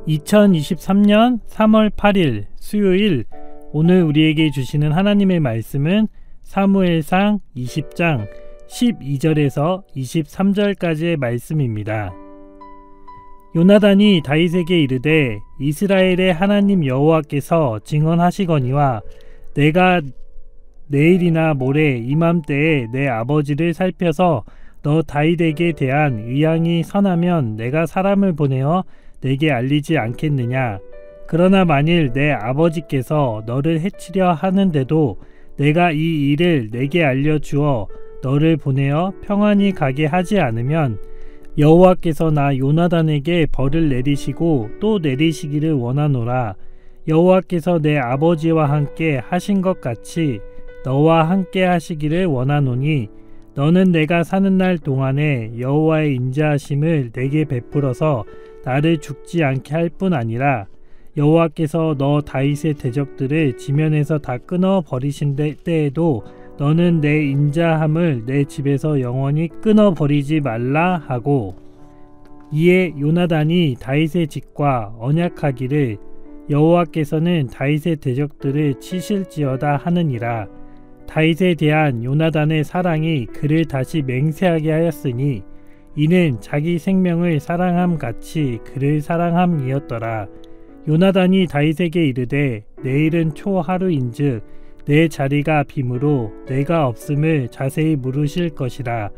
2023년 3월 8일 수요일, 오늘 우리에게 주시는 하나님의 말씀은 사무엘상 20장 12절에서 23절까지의 말씀입니다. 요나단이 다윗에게 이르되 이스라엘의 하나님 여호와께서 증언하시거니와 내가 내일이나 모레 이맘때에 내 아버지를 살펴서 너 다윗에게 대한 의향이 선하면 내가 사람을 보내어 내게 알리지 않겠느냐. 그러나 만일 내 아버지께서 너를 해치려 하는데도 내가 이 일을 내게 알려주어 너를 보내어 평안히 가게 하지 않으면 여호와께서 나 요나단에게 벌을 내리시고 또 내리시기를 원하노라. 여호와께서 내 아버지와 함께 하신 것 같이 너와 함께 하시기를 원하노니 너는 내가 사는 날 동안에 여호와의 인자하심을 내게 베풀어서 나를 죽지 않게 할 뿐 아니라 여호와께서 너 다윗의 대적들을 지면에서 다 끊어 버리신 때에도 너는 내 인자함을 내 집에서 영원히 끊어 버리지 말라 하고, 이에 요나단이 다윗의 집과 언약하기를 여호와께서는 다윗의 대적들을 치실지어다 하느니라. 다윗에 대한 요나단의 사랑이 그를 다시 맹세하게 하였으니 이는 자기 생명을 사랑함 같이 그를 사랑함이었더라. 요나단이 다윗에게 이르되 내일은 초하루인즉 내 자리가 빔으로 내가 없음을 자세히 물으실 것이라.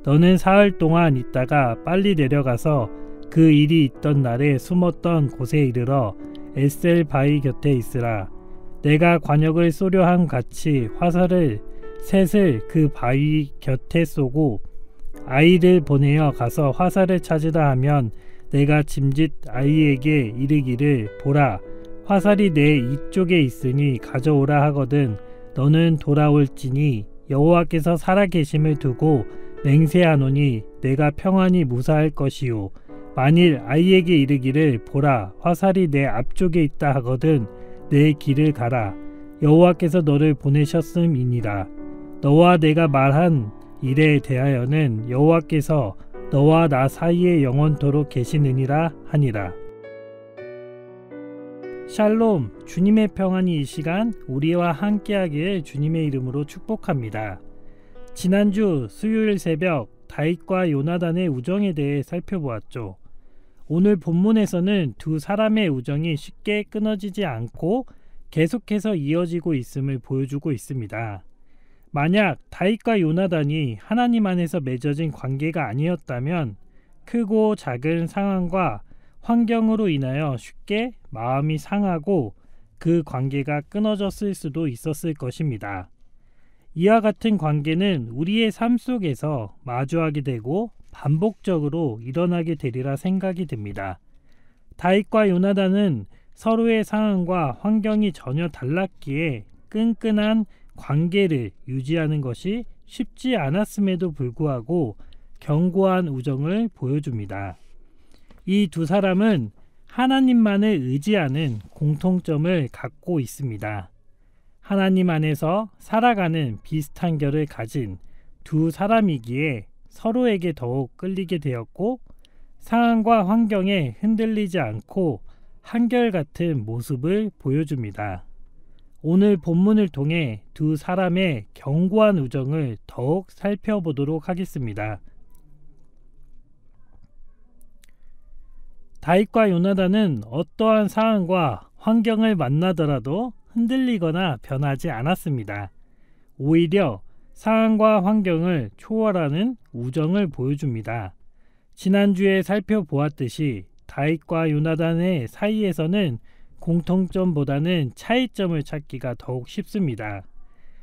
너는 사흘 동안 있다가 빨리 내려가서 그 일이 있던 날에 숨었던 곳에 이르러 에셀 바위 곁에 있으라. 내가 관역을 쏘려 함 같이 셋을 그 바위 곁에 쏘고 아이를 보내어 가서 화살을 찾으라 하면 내가 짐짓 아이에게 이르기를 보라, 화살이 내 이쪽에 있으니 가져오라 하거든 너는 돌아올지니 여호와께서 살아계심을 두고 맹세하노니 내가 평안히 무사할 것이요. 만일 아이에게 이르기를 보라, 화살이 내 앞쪽에 있다 하거든 내 길을 가라. 여호와께서 너를 보내셨음이니라. 너와 내가 말한 일에 대하여는 여호와께서 너와 나 사이에 영원토록 계시느니라 하니라. 샬롬, 주님의 평안이 이 시간 우리와 함께하길 주님의 이름으로 축복합니다. 지난주 수요일 새벽 다윗과 요나단의 우정에 대해 살펴보았죠. 오늘 본문에서는 두 사람의 우정이 쉽게 끊어지지 않고 계속해서 이어지고 있음을 보여주고 있습니다. 만약 다윗과 요나단이 하나님 안에서 맺어진 관계가 아니었다면 크고 작은 상황과 환경으로 인하여 쉽게 마음이 상하고 그 관계가 끊어졌을 수도 있었을 것입니다. 이와 같은 관계는 우리의 삶 속에서 마주하게 되고 반복적으로 일어나게 되리라 생각이 듭니다. 다윗과 요나단은 서로의 상황과 환경이 전혀 달랐기에 끈끈한 관계를 유지하는 것이 쉽지 않았음에도 불구하고 견고한 우정을 보여줍니다. 이 두 사람은 하나님만을 의지하는 공통점을 갖고 있습니다. 하나님 안에서 살아가는 비슷한 결을 가진 두 사람이기에 서로에게 더욱 끌리게 되었고 상황과 환경에 흔들리지 않고 한결같은 모습을 보여줍니다. 오늘 본문을 통해 두 사람의 견고한 우정을 더욱 살펴보도록 하겠습니다. 다윗과 요나단은 어떠한 상황과 환경을 만나더라도 흔들리거나 변하지 않았습니다. 오히려 상황과 환경을 초월하는 우정을 보여줍니다. 지난주에 살펴보았듯이 다윗과 요나단의 사이에서는 공통점보다는 차이점을 찾기가 더욱 쉽습니다.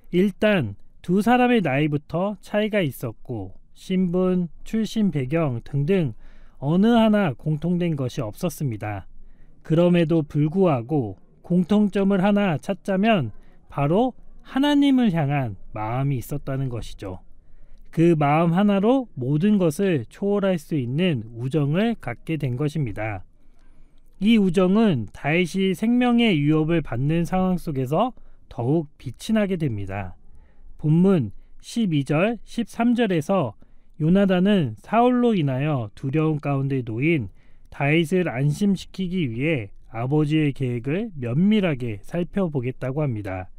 일단 두 사람의 나이부터 차이가 있었고 신분, 출신 배경 등등 어느 하나 공통된 것이 없었습니다. 그럼에도 불구하고 공통점을 하나 찾자면 바로 하나님을 향한 마음이 있었다는 것이죠. 그 마음 하나로 모든 것을 초월할 수 있는 우정을 갖게 된 것입니다. 이 우정은 다윗이 생명의 위협을 받는 상황 속에서 더욱 빛이 나게 됩니다. 본문 12절, 13절에서 요나단은 사울로 인하여 두려움 가운데 놓인 다윗을 안심시키기 위해 아버지의 계획을 면밀하게 살펴보겠다고 합니다.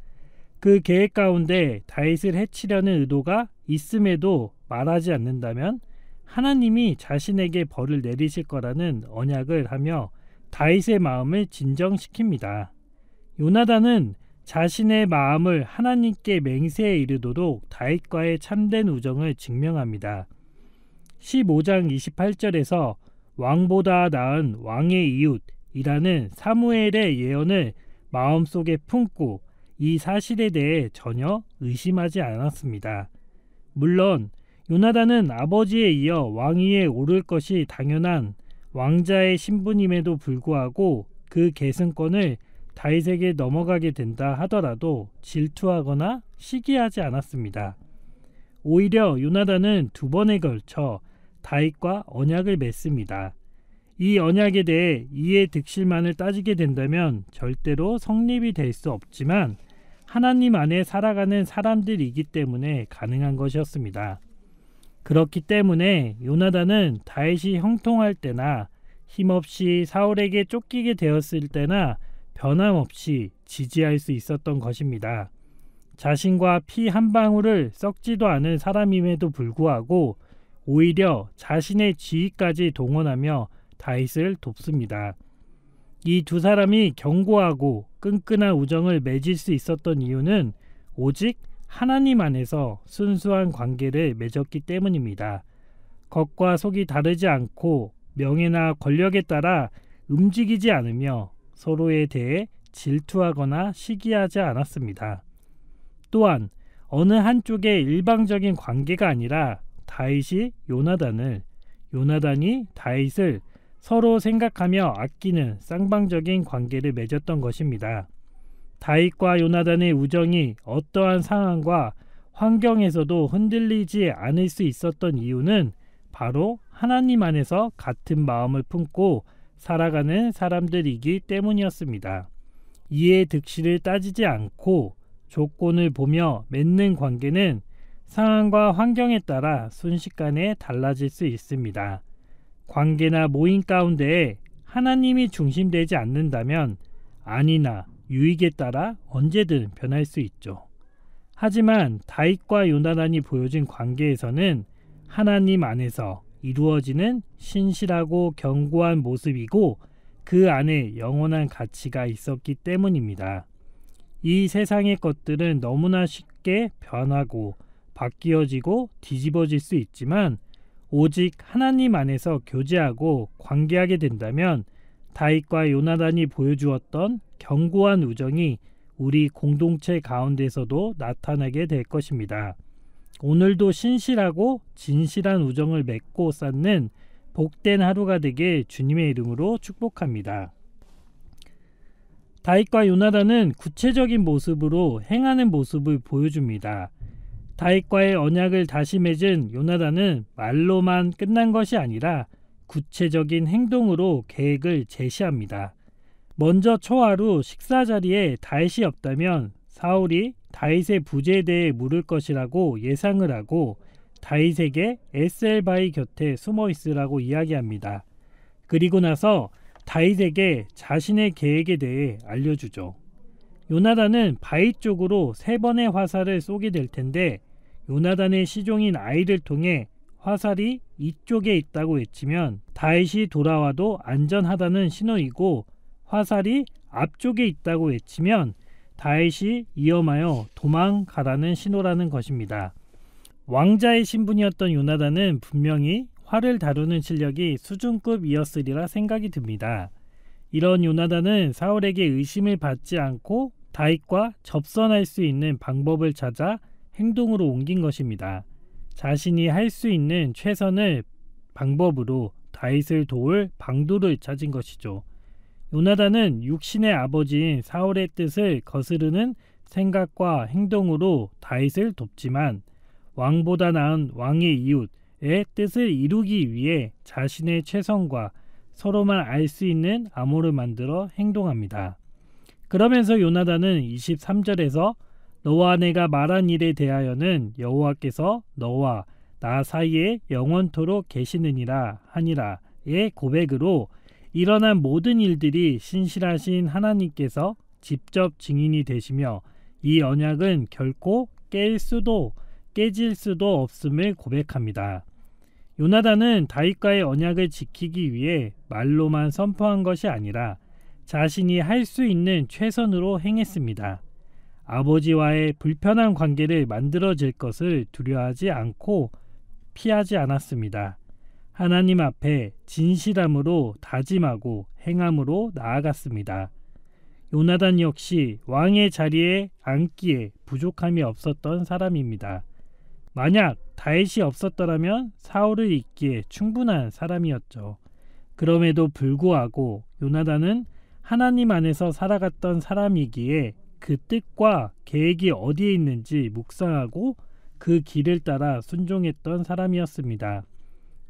그 계획 가운데 다윗을 해치려는 의도가 있음에도 말하지 않는다면 하나님이 자신에게 벌을 내리실 거라는 언약을 하며 다윗의 마음을 진정시킵니다. 요나단은 자신의 마음을 하나님께 맹세에 이르도록 다윗과의 참된 우정을 증명합니다. 15장 28절에서 왕보다 나은 왕의 이웃이라는 사무엘의 예언을 마음속에 품고 이 사실에 대해 전혀 의심하지 않았습니다. 물론 요나단은 아버지에 이어 왕위에 오를 것이 당연한 왕자의 신분임에도 불구하고 그 계승권을 다윗에게 넘어가게 된다 하더라도 질투하거나 시기하지 않았습니다. 오히려 요나단은 2번에 걸쳐 다윗과 언약을 맺습니다. 이 언약에 대해 이해 득실만을 따지게 된다면 절대로 성립이 될 수 없지만 하나님 안에 살아가는 사람들이기 때문에 가능한 것이었습니다. 그렇기 때문에 요나단은 다윗이 형통할 때나 힘없이 사울에게 쫓기게 되었을 때나 변함없이 지지할 수 있었던 것입니다. 자신과 피 한 방울을 썩지도 않은 사람임에도 불구하고 오히려 자신의 지위까지 동원하며 다윗을 돕습니다. 이 두 사람이 견고하고 끈끈한 우정을 맺을 수 있었던 이유는 오직 하나님 안에서 순수한 관계를 맺었기 때문입니다. 겉과 속이 다르지 않고 명예나 권력에 따라 움직이지 않으며 서로에 대해 질투하거나 시기하지 않았습니다. 또한 어느 한쪽의 일방적인 관계가 아니라 다윗이 요나단을, 요나단이 다윗을 서로 생각하며 아끼는 쌍방적인 관계를 맺었던 것입니다. 다윗과 요나단의 우정이 어떠한 상황과 환경에서도 흔들리지 않을 수 있었던 이유는 바로 하나님 안에서 같은 마음을 품고 살아가는 사람들이기 때문이었습니다. 이해 득실을 따지지 않고 조건을 보며 맺는 관계는 상황과 환경에 따라 순식간에 달라질 수 있습니다. 관계나 모임 가운데 하나님이 중심되지 않는다면 안위나 유익에 따라 언제든 변할 수 있죠. 하지만 다윗과 요나단이 보여준 관계에서는 하나님 안에서 이루어지는 신실하고 견고한 모습이고 그 안에 영원한 가치가 있었기 때문입니다. 이 세상의 것들은 너무나 쉽게 변하고 바뀌어지고 뒤집어질 수 있지만 오직 하나님 안에서 교제하고 관계하게 된다면 다윗과 요나단이 보여주었던 견고한 우정이 우리 공동체 가운데서도 나타나게 될 것입니다. 오늘도 신실하고 진실한 우정을 맺고 쌓는 복된 하루가 되게 주님의 이름으로 축복합니다. 다윗과 요나단은 구체적인 모습으로 행하는 모습을 보여줍니다. 다윗과의 언약을 다시 맺은 요나단은 말로만 끝난 것이 아니라 구체적인 행동으로 계획을 제시합니다. 먼저 초하루 식사 자리에 다윗이 없다면 사울이 다윗의 부재에 대해 물을 것이라고 예상을 하고 다윗에게 에셀바이 곁에 숨어 있으라고 이야기합니다. 그리고 나서 다윗에게 자신의 계획에 대해 알려주죠. 요나단은 바위 쪽으로 3번의 화살을 쏘게 될 텐데 요나단의 시종인 아이를 통해 화살이 이쪽에 있다고 외치면 다윗이 돌아와도 안전하다는 신호이고 화살이 앞쪽에 있다고 외치면 다윗이 위험하여 도망가라는 신호라는 것입니다. 왕자의 신분이었던 요나단은 분명히 활을 다루는 실력이 수준급이었으리라 생각이 듭니다. 이런 요나단은 사울에게 의심을 받지 않고 다윗과 접선할 수 있는 방법을 찾아 행동으로 옮긴 것입니다. 자신이 할 수 있는 최선의 방법으로 다윗을 도울 방도를 찾은 것이죠. 요나단은 육신의 아버지인 사울의 뜻을 거스르는 생각과 행동으로 다윗을 돕지만 왕보다 나은 왕의 이웃의 뜻을 이루기 위해 자신의 최선과 서로만 알 수 있는 암호를 만들어 행동합니다. 그러면서 요나단은 23절에서 너와 내가 말한 일에 대하여는 여호와께서 너와 나 사이에 영원토록 계시느니라 하니라의 고백으로 일어난 모든 일들이 신실하신 하나님께서 직접 증인이 되시며 이 언약은 결코 깨질 수도 없음을 고백합니다. 요나단은 다윗과의 언약을 지키기 위해 말로만 선포한 것이 아니라 자신이 할 수 있는 최선으로 행했습니다. 아버지와의 불편한 관계를 만들어질 것을 두려워하지 않고 피하지 않았습니다. 하나님 앞에 진실함으로 다짐하고 행함으로 나아갔습니다. 요나단 역시 왕의 자리에 앉기에 부족함이 없었던 사람입니다. 만약 다윗이 없었더라면 사울을 잇기에 충분한 사람이었죠. 그럼에도 불구하고 요나단은 하나님 안에서 살아갔던 사람이기에 그 뜻과 계획이 어디에 있는지 묵상하고 그 길을 따라 순종했던 사람이었습니다.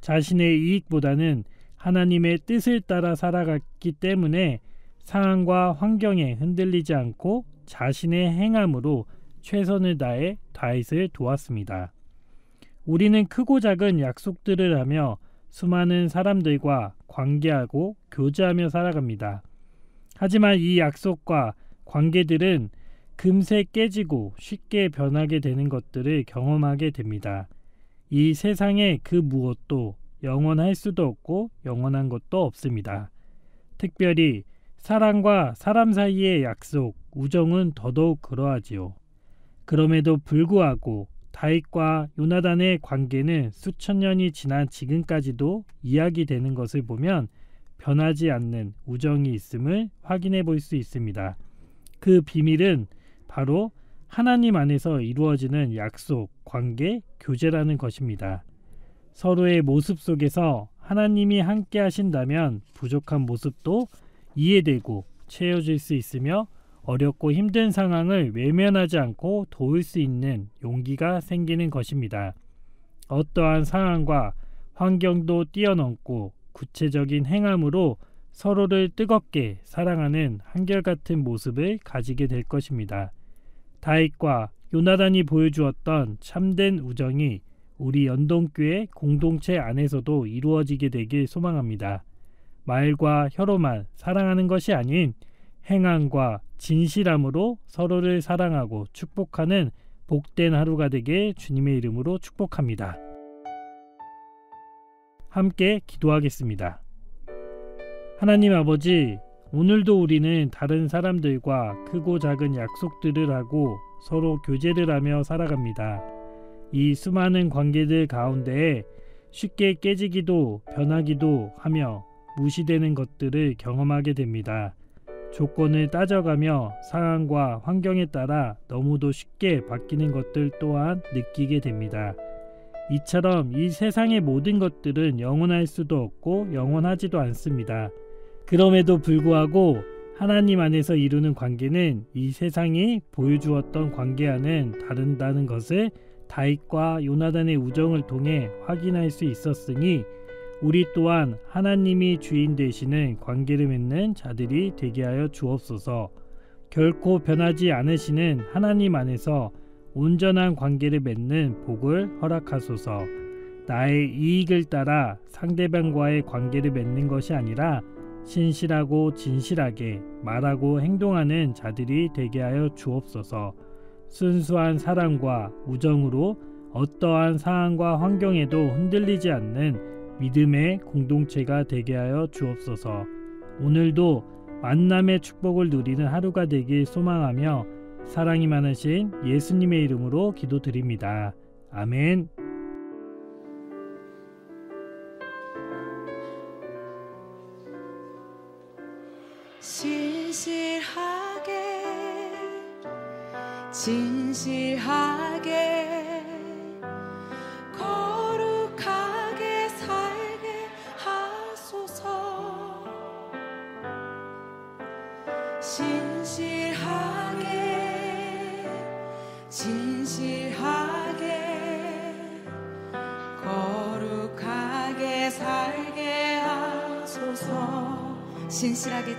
자신의 이익보다는 하나님의 뜻을 따라 살아갔기 때문에 상황과 환경에 흔들리지 않고 자신의 행함으로 최선을 다해 다윗을 도왔습니다. 우리는 크고 작은 약속들을 하며 수많은 사람들과 관계하고 교제하며 살아갑니다. 하지만 이 약속과 관계들은 금세 깨지고 쉽게 변하게 되는 것들을 경험하게 됩니다. 이 세상에 그 무엇도 영원할 수도 없고 영원한 것도 없습니다. 특별히 사랑과 사람 사이의 약속, 우정은 더더욱 그러하지요. 그럼에도 불구하고 다윗과 요나단의 관계는 수천 년이 지난 지금까지도 이야기되는 것을 보면 변하지 않는 우정이 있음을 확인해 볼 수 있습니다. 그 비밀은 바로 하나님 안에서 이루어지는 약속, 관계, 교제라는 것입니다. 서로의 모습 속에서 하나님이 함께 하신다면 부족한 모습도 이해되고 채워질 수 있으며 어렵고 힘든 상황을 외면하지 않고 도울 수 있는 용기가 생기는 것입니다. 어떠한 상황과 환경도 뛰어넘고 구체적인 행함으로 서로를 뜨겁게 사랑하는 한결같은 모습을 가지게 될 것입니다. 다윗과 요나단이 보여주었던 참된 우정이 우리 연동교회 공동체 안에서도 이루어지게 되길 소망합니다. 말과 혀로만 사랑하는 것이 아닌 행함과 진실함으로 서로를 사랑하고 축복하는 복된 하루가 되게 주님의 이름으로 축복합니다. 함께 기도하겠습니다. 하나님 아버지, 오늘도 우리는 다른 사람들과 크고 작은 약속들을 하고 서로 교제를 하며 살아갑니다. 이 수많은 관계들 가운데 쉽게 깨지기도 변하기도 하며 무시되는 것들을 경험하게 됩니다. 조건을 따져가며 상황과 환경에 따라 너무도 쉽게 바뀌는 것들 또한 느끼게 됩니다. 이처럼 이 세상의 모든 것들은 영원할 수도 없고 영원하지도 않습니다. 그럼에도 불구하고 하나님 안에서 이루는 관계는 이 세상이 보여주었던 관계와는 다른다는 것을 다윗과 요나단의 우정을 통해 확인할 수 있었으니 우리 또한 하나님이 주인 되시는 관계를 맺는 자들이 되게 하여 주옵소서. 결코 변하지 않으시는 하나님 안에서 온전한 관계를 맺는 복을 허락하소서. 나의 이익을 따라 상대방과의 관계를 맺는 것이 아니라 신실하고 진실하게 말하고 행동하는 자들이 되게 하여 주옵소서. 순수한 사랑과 우정으로 어떠한 상황과 환경에도 흔들리지 않는 믿음의 공동체가 되게 하여 주옵소서. 오늘도 만남의 축복을 누리는 하루가 되길 소망하며 사랑이 많으신 예수님의 이름으로 기도드립니다. 아멘. 진실하게 거룩하게 살게 하소서. 진실하게 거룩하게 살게 하소서. 진실하게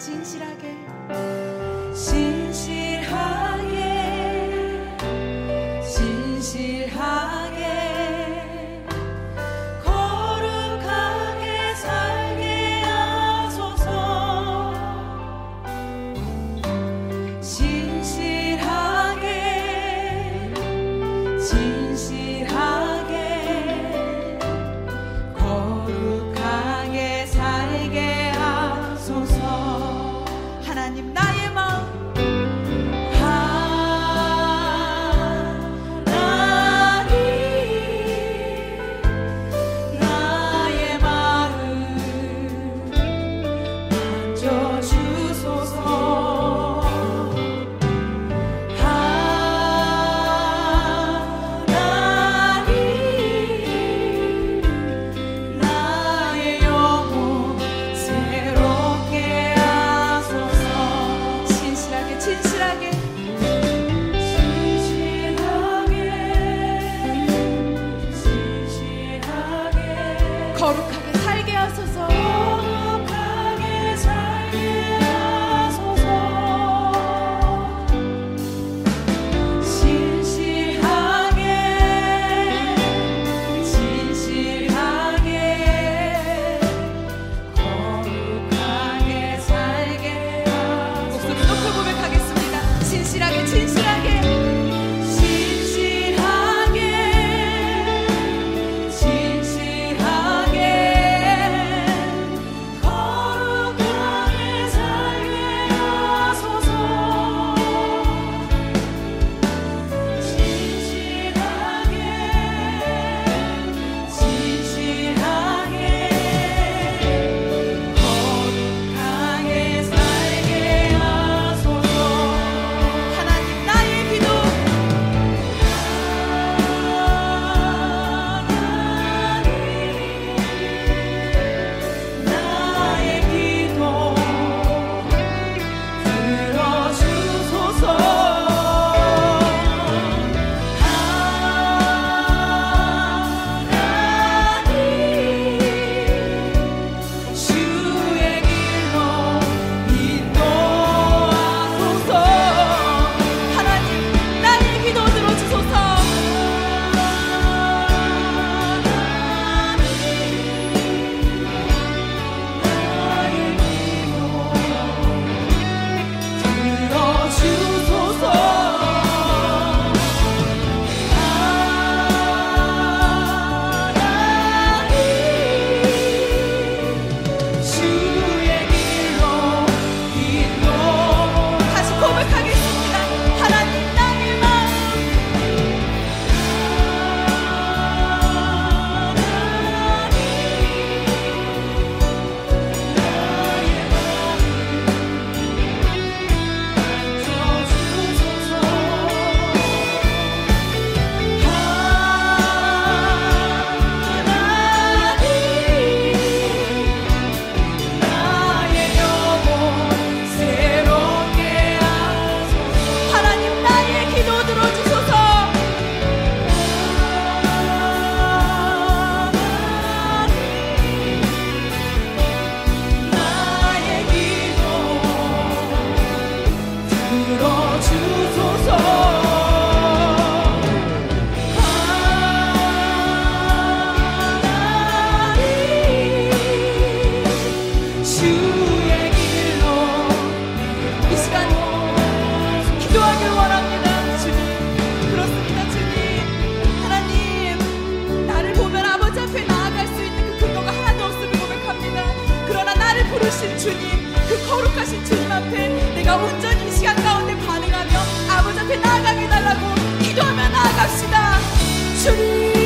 거룩하게 살게 하소서. 주님, 그 거룩하신 주님 앞에 내가 온전히 이 시간 가운데 반응하며 아버지 앞에 나아가게 해달라고 기도하며 나아갑시다. 주님